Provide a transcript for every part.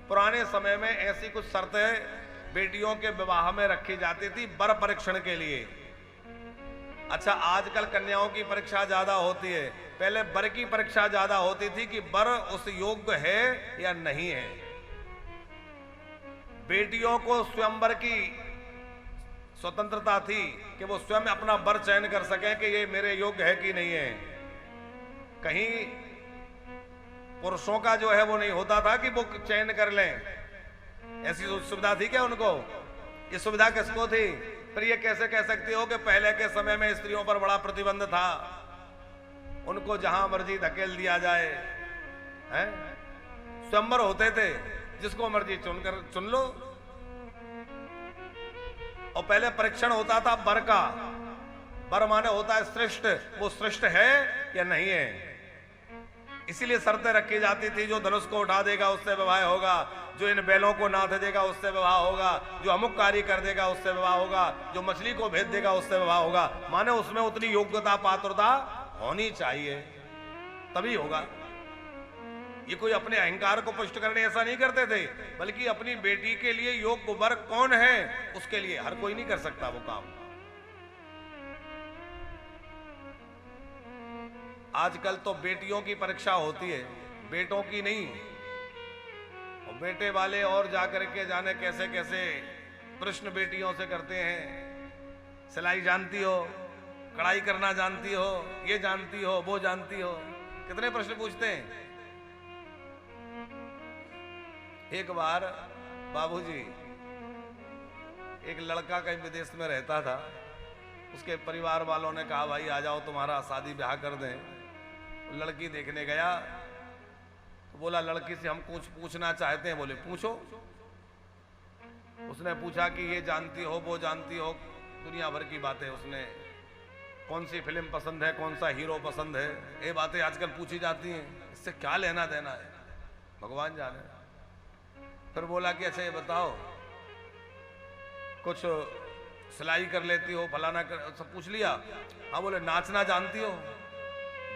पुराने समय में ऐसी कुछ शर्तें बेटियों के विवाह में रखी जाती थी वर परीक्षण के लिए। अच्छा, आजकल कन्याओं की परीक्षा ज्यादा होती है, पहले वर की परीक्षा ज्यादा होती थी कि वर उस योग्य है या नहीं है। बेटियों को स्वयंवर की स्वतंत्रता थी कि वो स्वयं अपना वर चयन कर सके कि ये मेरे योग्य है कि नहीं है। कहीं पुरुषों का जो है वो नहीं होता था कि वो चयन कर लें, ऐसी सुविधा थी क्या उनको? ये सुविधा किसको थी? फिर ये कैसे कह सकते हो कि पहले के समय में स्त्रियों पर बड़ा प्रतिबंध था, उनको जहां मर्जी धकेल दिया जाए, हैं? स्वयंवर होते थे, जिसको मर्जी चुन लो। और पहले परीक्षण होता था वर का। वर माने होता है श्रेष्ठ, वो श्रेष्ठ है या नहीं है। इसीलिए शर्तें रखी जाती थी, जो धनुष को उठा देगा उससे विवाह होगा, जो इन बैलों को नाथ देगा उससे विवाह होगा, जो अमुक कार्य कर देगा उससे विवाह होगा, जो मछली को भेज देगा उससे विवाह होगा। माने उसमें उतनी योग्यता पात्रता होनी चाहिए, तभी होगा। ये कोई अपने अहंकार को पुष्ट करने ऐसा नहीं करते थे, बल्कि अपनी बेटी के लिए योग्य वर कौन है उसके लिए। हर कोई नहीं कर सकता वो काम। आजकल तो बेटियों की परीक्षा होती है, बेटों की नहीं। और बेटे वाले और जाकर के जाने कैसे कैसे प्रश्न बेटियों से करते हैं। सिलाई जानती हो, कढ़ाई करना जानती हो, ये जानती हो, वो जानती हो, कितने प्रश्न पूछते हैं। एक बार बाबूजी, एक लड़का कहीं विदेश में रहता था, उसके परिवार वालों ने कहा भाई आ जाओ तुम्हारा शादी ब्याह कर दें। लड़की देखने गया तो बोला लड़की से हम कुछ पूछना चाहते हैं। बोले पूछो। उसने पूछा कि ये जानती हो, वो जानती हो, दुनिया भर की बातें। उसने कौन सी फिल्म पसंद है, कौन सा हीरो पसंद है, ये बातें आजकल पूछी जाती हैं। इससे क्या लेना देना है, भगवान जाने। फिर बोला कि अच्छा ये बताओ कुछ सिलाई कर लेती हो, फलाना कर, सब पूछ लिया। हाँ। बोले नाचना जानती हो,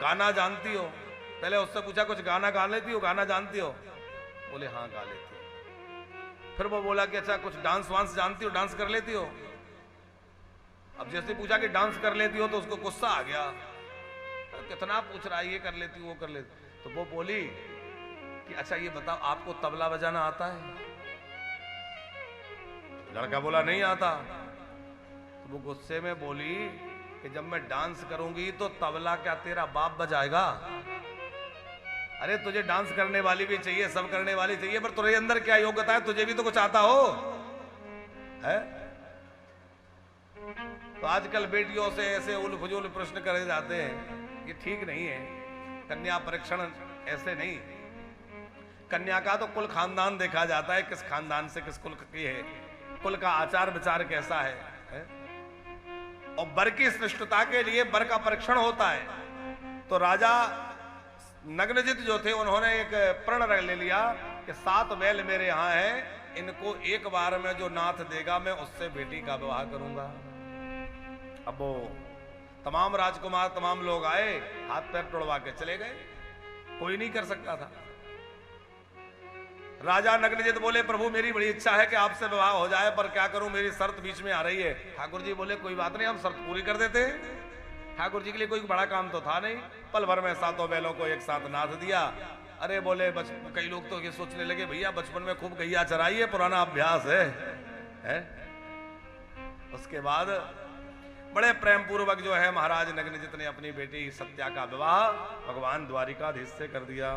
गाना जानती हो? पहले उससे पूछा कुछ गाना गा लेती हो, गाना जानती हो? बोले हाँ गा लेती हो। फिर वो बोला कि अच्छा कुछ डांस वांस जानती हो, डांस कर लेती हो? अब जैसे पूछा कि डांस कर लेती हो तो उसको गुस्सा आ गया, कितना पूछ रहा है, ये कर लेती हो, वो कर लेती। तो वो बोली कि अच्छा ये बताओ आपको तबला बजाना आता है? लड़का बोला नहीं आता। तो वो गुस्से में बोली कि जब मैं डांस करूंगी तो तबला क्या तेरा बाप बजाएगा? अरे तुझे डांस करने वाली भी चाहिए, सब करने वाली चाहिए, पर तुझे अंदर क्या योग्यता है? तुझे भी तो कुछ आता हो, है? तो आजकल बेटियों से ऐसे उल फजूल प्रश्न करे जाते हैं, ये ठीक नहीं है। कन्या परीक्षण ऐसे नहीं। कन्या का तो कुल खानदान देखा जाता है, किस खानदान से किस कुल की है, कुल का आचार विचार कैसा है? और वर की श्रेष्ठता के लिए वर का परीक्षण होता है। तो राजा नग्नजित जो थे उन्होंने एक प्रण ले लिया कि 7 बैल मेरे यहां हैं, इनको एक बार में जो नाथ देगा मैं उससे बेटी का विवाह करूंगा। अब वो तमाम राजकुमार तमाम लोग आए, हाथ पैर तोड़वा के चले गए, कोई नहीं कर सकता था। राजा नग्नजित बोले प्रभु मेरी बड़ी इच्छा है कि आपसे विवाह हो जाए, पर क्या करूं मेरी शर्त बीच में आ रही है। ठाकुर जी बोले कोई बात नहीं, हम शर्त पूरी कर देते हैं। ठाकुर जी के लिए कोई बड़ा काम तो था नहीं, पल भर में 7 बैलों को एक साथ नाथ दिया। अरे बोले कई लोग तो ये सोचने लगे भैया बचपन में खूब गैया चराई है, पुराना अभ्यास है? उसके बाद बड़े प्रेम पूर्वक जो है महाराज नग्नजित ने अपनी बेटी सत्या का विवाह भगवान द्वारिकाधीश से कर दिया।